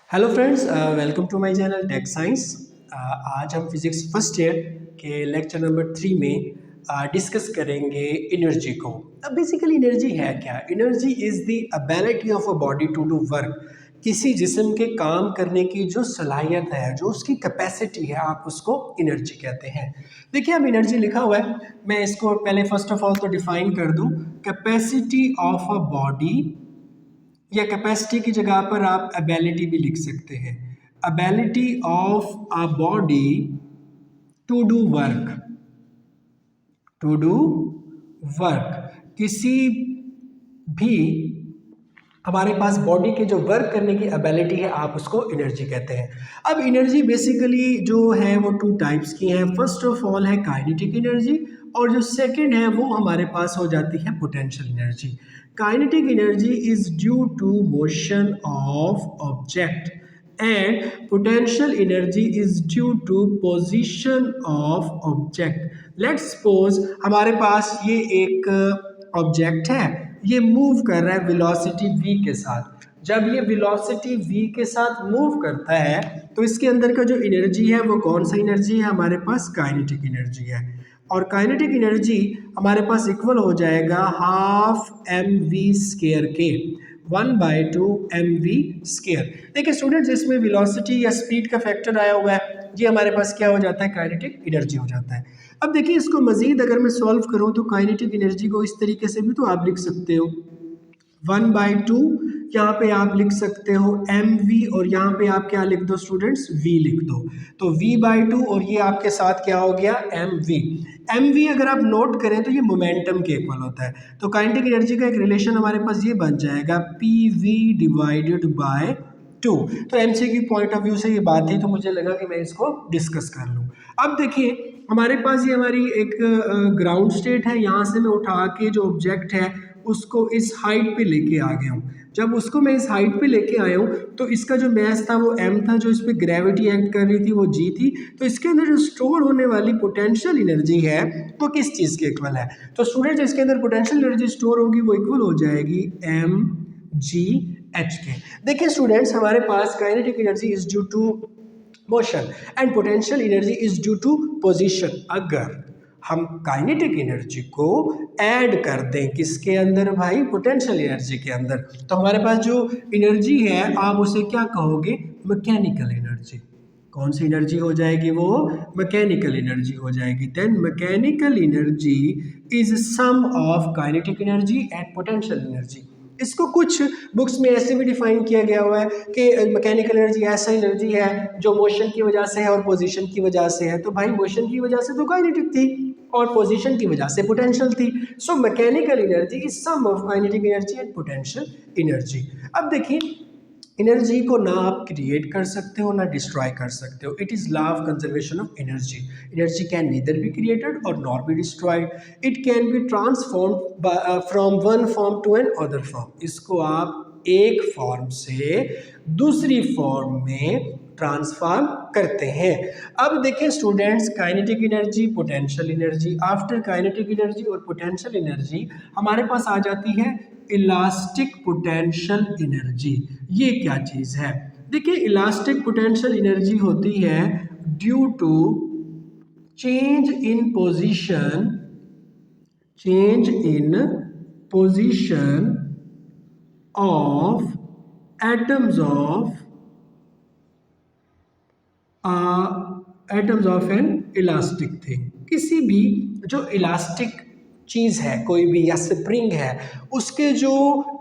Hello friends, welcome to my channel tech science. आज हम physics first year के lecture number 3 में discuss करेंगे एनर्जी को। अब बेसिकली एनर्जी है क्या? Energy is the ability of a body to do work. किसी जिस्म के काम करने की जो सलाहियत है, जो उसकी कैपेसिटी है, आप उसको एनर्जी कहते हैं। देखिए, अब एनर्जी लिखा हुआ है, मैं इसको पहले फर्स्ट ऑफ ऑल तो डिफाइन कर दूं। कैपेसिटी ऑफ अ बॉडी, या कैपेसिटी की जगह पर आप एबिलिटी भी लिख सकते हैं। Ability of a body to do work, to do work. किसी भी हमारे पास बॉडी के जो वर्क करने की एबिलिटी है, आप उसको एनर्जी कहते हैं। अब एनर्जी बेसिकली जो है वो टू टाइप्स की है। फर्स्ट ऑफ ऑल है काइनेटिक एनर्जी, और जो सेकंड है वो हमारे पास हो जाती है potential energy. Kinetic energy is due to motion of object and potential energy is due to position of object. Let's suppose हमारे पास ये एक ऑब्जेक्ट है, ये मूव कर रहा है वेलोसिटी v के साथ। जब ये वेलोसिटी v के साथ मूव करता है तो इसके अंदर का जो एनर्जी है वो कौन सा एनर्जी है? हमारे पास काइनेटिक एनर्जी है। और काइनेटिक एनर्जी हमारे पास इक्वल हो जाएगा हाफ mv² के, 1/2 mv²। देखिए स्टूडेंट्स, इसमें वेलोसिटी या स्पीड का फैक्टर आया हुआ है, ये हमारे पास क्या हो जाता है? काइनेटिक एनर्जी हो जाता है। अब देखिए, इसको मजीद अगर मैं सॉल्व करूं तो काइनेटिक एनर्जी को इस तरीके से भी तो आप लिख सकते हो, 1/2, यहाँ पे आप लिख सकते हो mv, और यहाँ पे आप क्या लिख दो स्टूडेंट्स? v लिख दो। तो v/2 और ये आपके साथ क्या हो गया? mv अगर आप नोट करें तो ये मोमेंटम के इक्वल होता है। तो काइनेटिक एनर्जी का एक रिलेशन हमारे पास ये बन जाएगा pv/2। तो एमसीक्यू पॉइंट ऑफ व्यू से ये बात थी, तो मुझे लगा कि मैं इसको डिस्कस कर लूँ। अब देखिए, हमारे पास ये हमारी एक ग्राउंड स्टेट है। यहाँ से मैं उठा के जो ऑब्जेक्ट है उसको इस हाइट पे लेके आ गया हूँ। जब उसको मैं इस हाइट पे लेके आया हूँ तो इसका जो मैस था वो m था, जो इस पे ग्रेविटी एक्ट कर रही थी वो g थी। तो इसके अंदर जो स्टोर होने वाली पोटेंशियल एनर्जी है वो किस चीज़ के इक्वल है? तो स्टूडेंट, इसके अंदर पोटेंशियल एनर्जी स्टोर होगी वो इक्वल हो जाएगी mgh के। देखिए स्टूडेंट्स, हमारे पास kinetic energy is due to motion and potential energy is due to position. अगर हम काइनेटिक एनर्जी को ऐड कर दें किसके अंदर भाई? पोटेंशियल एनर्जी के अंदर, तो हमारे पास जो एनर्जी है आप उसे क्या कहोगे? Mechanical energy. कौन सी एनर्जी हो जाएगी वो? मैकेनिकल एनर्जी हो जाएगी। Then mechanical energy is sum of kinetic energy and potential energy. इसको कुछ बुक्स में ऐसे भी डिफाइन किया गया हुआ है कि मैकेनिकल एनर्जी ऐसा एनर्जी है जो मोशन की वजह से है और पोजीशन की वजह से है। तो भाई मोशन की वजह से तो काइनेटिक थी और पोजीशन की वजह से पोटेंशियल थी। So mechanical energy is sum of kinetic energy and potential energy. अब देखिए, एनर्जी को ना आप क्रिएट कर सकते हो ना डिस्ट्रॉय कर सकते हो। It is law of conservation of energy. Energy can neither be created और nor be destroyed. It can be transform from one form to another form. इसको आप एक फॉर्म से दूसरी फॉर्म में ट्रांसफॉर्म करते हैं। अब देखिए students, kinetic energy, potential energy. After kinetic energy और पोटेंशियल एनर्जी हमारे पास आ जाती है इलास्टिक पोटेंशियल एनर्जी। ये क्या चीज़ है? देखिए, इलास्टिक पोटेंशियल एनर्जी होती है due to change in position, change in position of atoms of an elastic thing. किसी भी जो इलास्टिक चीज़ है, कोई भी, या स्प्रिंग है, उसके जो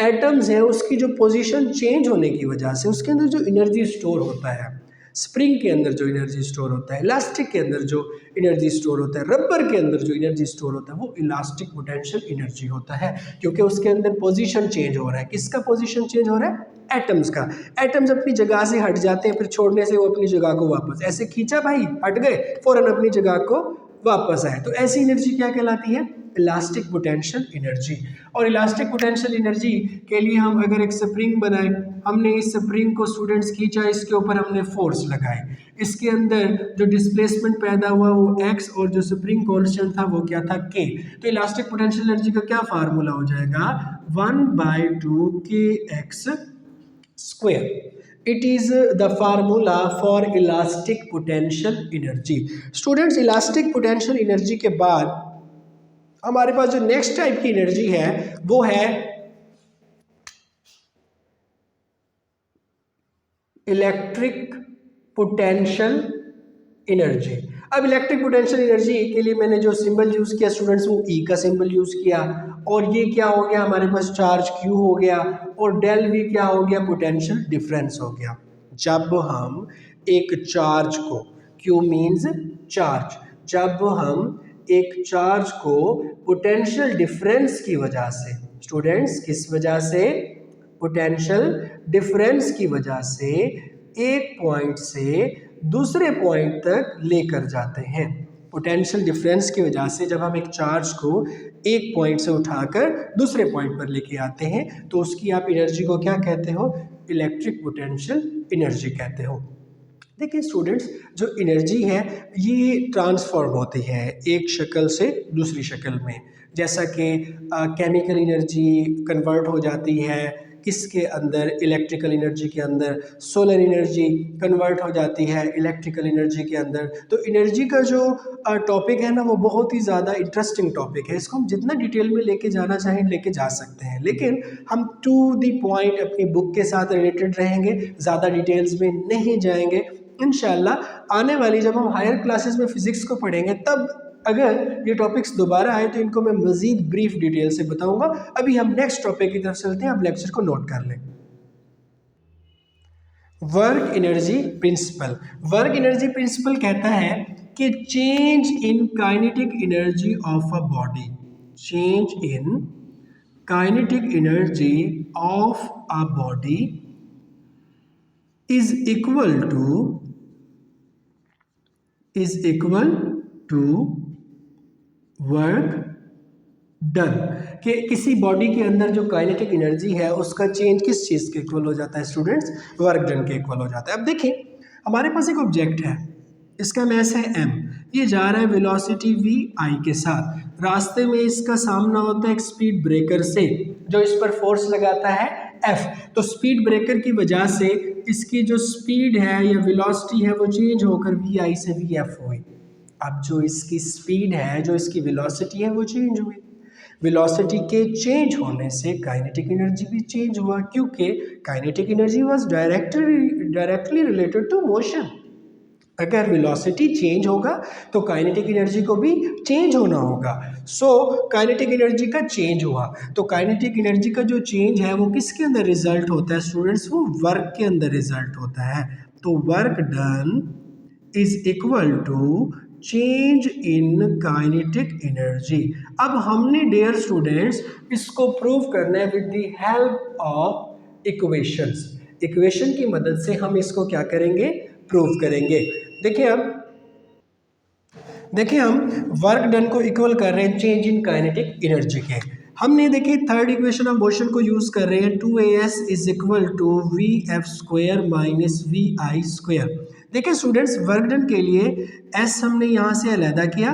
एटम्स हैं उसकी जो पोजीशन चेंज होने की वजह से उसके अंदर जो एनर्जी स्टोर होता है, स्प्रिंग के अंदर जो एनर्जी स्टोर होता है, इलास्टिक के अंदर जो एनर्जी स्टोर होता है, रबर के अंदर जो एनर्जी स्टोर होता है, वो इलास्टिक पोटेंशियल एनर्जी होता है। क्योंकि उसके अंदर पोजीशन चेंज हो रहा है। किसका पोजीशन चेंज हो रहा है? एटम्स का। एटम्स अपनी जगह से हट जाते हैं, फिर छोड़ने से वो अपनी जगह को वापस, ऐसे खींचा भाई, हट गए, फौरन अपनी जगह को वापस आए। तो ऐसी एनर्जी क्या कहलाती है? Elastic potential energy. और इलास्टिक पोटेंशियल एनर्जी के लिए हम अगर एक स्प्रिंग बनाए, हमने इस स्प्रिंग को स्टूडेंट्स खींचा, इसके ऊपर हमने फोर्स लगाए, इसके अंदर जो डिस्प्लेसमेंट पैदा हुआ वो x, और जो स्प्रिंग कांस्टेंट था वो क्या था? k। तो इलास्टिक पोटेंशियल एनर्जी का क्या फार्मूला हो जाएगा? 1/2 kx²। It is the formula for elastic potential energy. Students, elastic potential energy के बाद हमारे पास जो नेक्स्ट टाइप की एनर्जी है वो है इलेक्ट्रिक पोटेंशियल एनर्जी। अब इलेक्ट्रिक पोटेंशियल एनर्जी के लिए मैंने जो सिंबल यूज़ किया स्टूडेंट्स, वो ई का सिंबल यूज़ किया, और ये क्या हो गया हमारे पास, चार्ज क्यू हो गया, और डेल वी क्या हो गया, पोटेंशियल डिफरेंस हो गया। जब हम एक चार्ज को, क्यू मीन्स चार्ज, जब हम एक चार्ज को पोटेंशियल डिफरेंस की वजह से, स्टूडेंट्स किस वजह से, पोटेंशियल डिफरेंस की वजह से एक पॉइंट से दूसरे पॉइंट तक लेकर जाते हैं। पोटेंशियल डिफरेंस की वजह से जब हम एक चार्ज को एक पॉइंट से उठाकर दूसरे पॉइंट पर लेके आते हैं तो उसकी आप एनर्जी को क्या कहते हो, इलेक्ट्रिक पोटेंशियल एनर्जी कहते हो। देखिए स्टूडेंट्स, जो एनर्जी है ये ट्रांसफॉर्म होती है एक शक्ल से दूसरी शक्ल में, जैसा कि केमिकल एनर्जी कन्वर्ट हो जाती है किसके अंदर, इलेक्ट्रिकल एनर्जी के अंदर, सोलर एनर्जी कन्वर्ट हो जाती है इलेक्ट्रिकल एनर्जी के अंदर। तो एनर्जी का जो टॉपिक है ना वो बहुत ही ज़्यादा इंटरेस्टिंग टॉपिक है, इसको हम जितना डिटेल में लेके जाना चाहें लेके जा सकते हैं, लेकिन हम टू द पॉइंट अपनी बुक के साथ रिलेटेड रहेंगे, ज़्यादा डिटेल्स में नहीं जाएंगे। इंशाल्लाह आने वाली जब हम हायर क्लासेस में फ़िज़िक्स को पढ़ेंगे तब अगर ये टॉपिक्स दोबारा आए तो इनको मैं मज़ीद ब्रीफ डिटेल से बताऊंगा। अभी हम नेक्स्ट टॉपिक की तरफ चलते हैं, आप लेक्चर को नोट कर लें। Work energy principal. Work energy principal कहता है कि change in kinetic energy of a body, change in kinetic energy of a body is equal to work done. कि किसी बॉडी के अंदर जो काइनेटिक एनर्जी है उसका चेंज किस चीज़ के इक्वल हो जाता है स्टूडेंट्स, वर्क डन के इक्वल हो जाता है। अब देखिए हमारे पास एक ऑब्जेक्ट है, इसका मैस है m, ये जा रहा है वेलोसिटी v i के साथ, रास्ते में इसका सामना होता है एक स्पीड ब्रेकर से जो इस पर फोर्स लगाता है f। तो स्पीड ब्रेकर की वजह से इसकी जो स्पीड है या वेलोसिटी है वो चेंज होकर vi से vf हुई। अब जो इसकी स्पीड है, जो इसकी वेलोसिटी है वो चेंज हुई, वेलोसिटी के चेंज होने से काइनेटिक एनर्जी भी चेंज हुआ, क्योंकि kinetic energy was directly related to motion. अगर वेलोसिटी चेंज होगा तो काइनेटिक एनर्जी को भी चेंज होना होगा। सो काइनेटिक एनर्जी का चेंज हुआ, तो काइनेटिक एनर्जी का जो चेंज है वो किसके अंदर रिजल्ट होता है स्टूडेंट्स, वो वर्क के अंदर रिजल्ट होता है। तो work done is equal to change in kinetic energy. अब हमने डियर स्टूडेंट्स इसको प्रूव करना है with the help of equations. Equation की मदद से हम इसको क्या करेंगे, प्रूव करेंगे। देखिए हम वर्क डन को इक्वल कर रहे हैं चेंज इन काइनेटिक एनर्जी के। हमने देखिए थर्ड इक्वेशन ऑफ मोशन को यूज़ कर रहे हैं, 2as is equal to vf square minus vi square. देखिए स्टूडेंट्स वर्क डन के लिए s हमने यहाँ से अलहदा किया,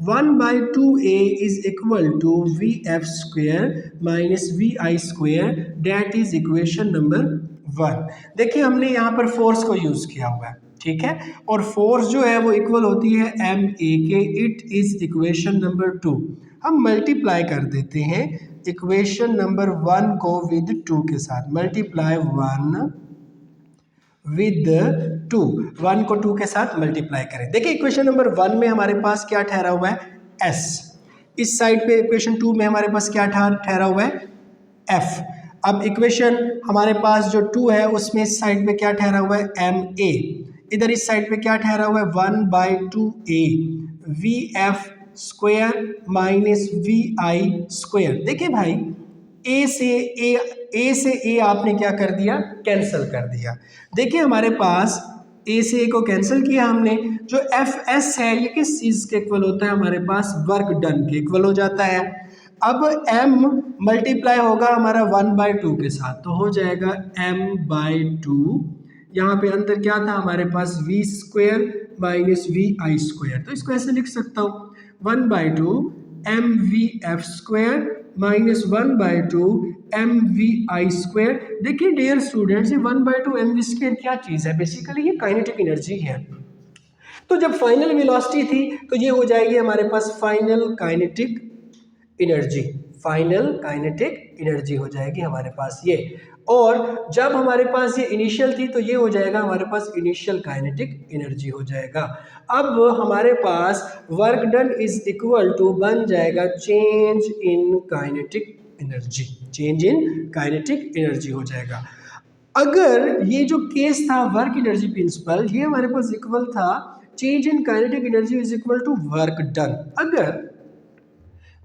1/2a is equal to vf square minus vi square, that is equation number 1। देखिए हमने यहाँ पर फोर्स को यूज़ किया हुआ है, ठीक है, और फोर्स जो है वो इक्वल होती है ma के, इट इज इक्वेशन नंबर 2। हम मल्टीप्लाई कर देते हैं इक्वेशन नंबर 1 को विद 2 के साथ, मल्टीप्लाई 1 विद 2, 1 को 2 के साथ मल्टीप्लाई करें। देखिए इक्वेशन नंबर 1 में हमारे पास क्या ठहरा हुआ है, s, इस साइड पे इक्वेशन 2 में हमारे पास क्या ठहरा हुआ है, f। अब इक्वेशन हमारे पास जो 2 है उसमें इस साइड पे क्या ठहरा हुआ है, ma, इधर इस साइड पे क्या ठहरा हुआ है, 1/2a vf square minus vi square. देखिए भाई a से a आपने क्या कर दिया, कैंसिल कर दिया। देखिए हमारे पास a से a को कैंसिल किया हमने, जो fs है ये किस चीज़ के इक्वल होता है, हमारे पास वर्क डन के इक्वल हो जाता है। अब m मल्टीप्लाई होगा हमारा 1/2 के साथ, तो हो जाएगा m/2, यहाँ पे अंदर क्या था हमारे पास v square minus vi square, तो इसको ऐसे लिख सकता हूँ 1/2 mvf स्क्वायर माइनस 1/2 mv² देखिए डियर स्टूडेंट्स, ये 1/2 mv² क्या चीज़ है? बेसिकली ये काइनेटिक एनर्जी है। तो जब फाइनल वेलोसिटी थी तो ये हो जाएगी हमारे पास final kinetic energy, final kinetic energy हो जाएगी हमारे पास ये। और जब हमारे पास ये इनिशियल थी तो ये हो जाएगा हमारे पास इनिशियल काइनेटिक एनर्जी हो जाएगा। अब हमारे पास work done is equal to बन जाएगा change in kinetic energy, change in kinetic energy हो जाएगा। अगर ये जो केस था वर्क एनर्जी प्रिंसिपल, ये हमारे पास इक्वल था change in kinetic energy is equal to work done. अगर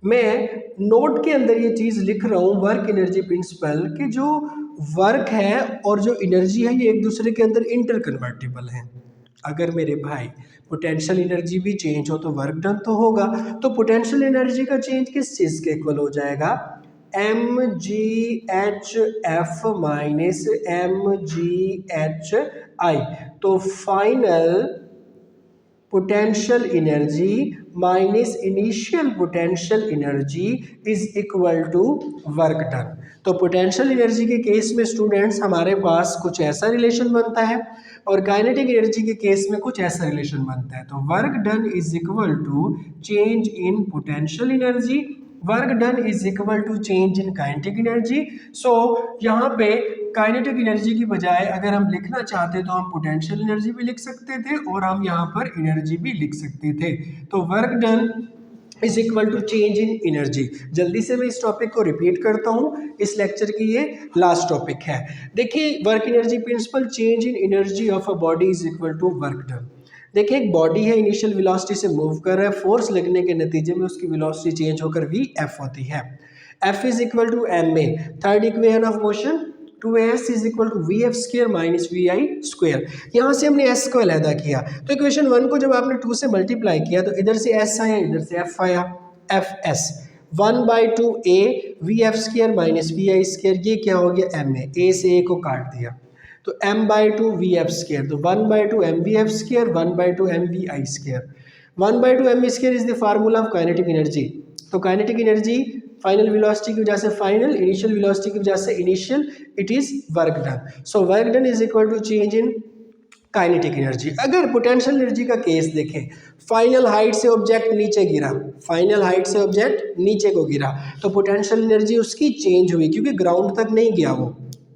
मैं नोट के अंदर ये चीज़ लिख रहा हूँ वर्क एनर्जी प्रिंसिपल कि जो वर्क है और जो एनर्जी है ये एक दूसरे के अंदर इंटर कन्वर्टिबल है। अगर मेरे भाई पोटेंशियल एनर्जी भी चेंज हो तो वर्क डन तो होगा, तो पोटेंशियल एनर्जी का चेंज किस चीज़ के इक्वल हो जाएगा? mgHF minus mgHI। तो final potential energy minus initial potential energy is equal to work done. तो पोटेंशियल एनर्जी के केस में स्टूडेंट्स हमारे पास कुछ ऐसा रिलेशन बनता है और काइनेटिक एनर्जी के केस में कुछ ऐसा रिलेशन बनता है। तो work done is equal to change in potential energy, work done is equal to change in kinetic energy. So यहाँ पे काइनेटिक एनर्जी की बजाय अगर हम लिखना चाहते तो हम पोटेंशियल एनर्जी भी लिख सकते थे और हम यहाँ पर एनर्जी भी लिख सकते थे। तो work done is equal to change in energy. जल्दी से मैं इस टॉपिक को रिपीट करता हूँ, इस लेक्चर की ये लास्ट टॉपिक है। देखिए work energy principle, change in energy of a body is equal to work done. देखिए एक बॉडी है, इनिशियल वेलोसिटी से मूव कर रहा है, फोर्स लगने के नतीजे में उसकी वेलोसिटी चेंज होकर वी एफ होती है। F is equal to M A, third equation of motion 2s is equal to V F square minus V I square. यहाँ से हमने s को अलहदा किया तो इक्वेशन 1 को जब आपने 2 से मल्टीप्लाई किया तो इधर से s आया, इधर से f आया, F S 1/2 a V F square minus V I square, ये क्या हो गया m a से a को काट दिया तो m/2 वी एफ स्क्वेयर, तो 1/2 M V F square 1/2 M V I square. 1/2 M V square is the formula of kinetic energy. तो काइनेटिक एनर्जी फाइनल वेलोसिटी की वजह से फाइनल, इनिशियल वेलोसिटी की वजह से initial, it is work done. So work done is equal to change in kinetic energy. अगर potential energy का case देखें, फाइनल हाइट से ऑब्जेक्ट नीचे गिरा, फाइनल हाइट से ऑब्जेक्ट नीचे को गिरा तो पोटेंशियल एनर्जी उसकी चेंज हुई क्योंकि ग्राउंड तक नहीं गया, वो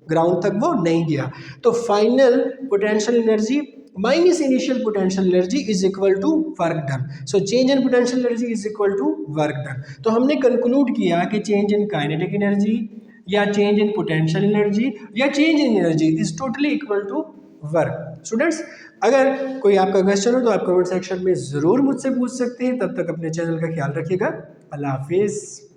ग्राउंड तक वो नहीं गया। तो final potential energy minus initial potential energy is equal to work done. So change in potential energy is equal to work done. तो हमने कंक्लूड किया कि चेंज इन काइनेटिक एनर्जी या चेंज इन पोटेंशियल एनर्जी या change in energy is totally equal to work. Students अगर कोई आपका question हो तो आप कमेंट सेक्शन में ज़रूर मुझसे पूछ सकते हैं। तब तक अपने चैनल का ख्याल रखिएगा। अल्लाह हाफिज़।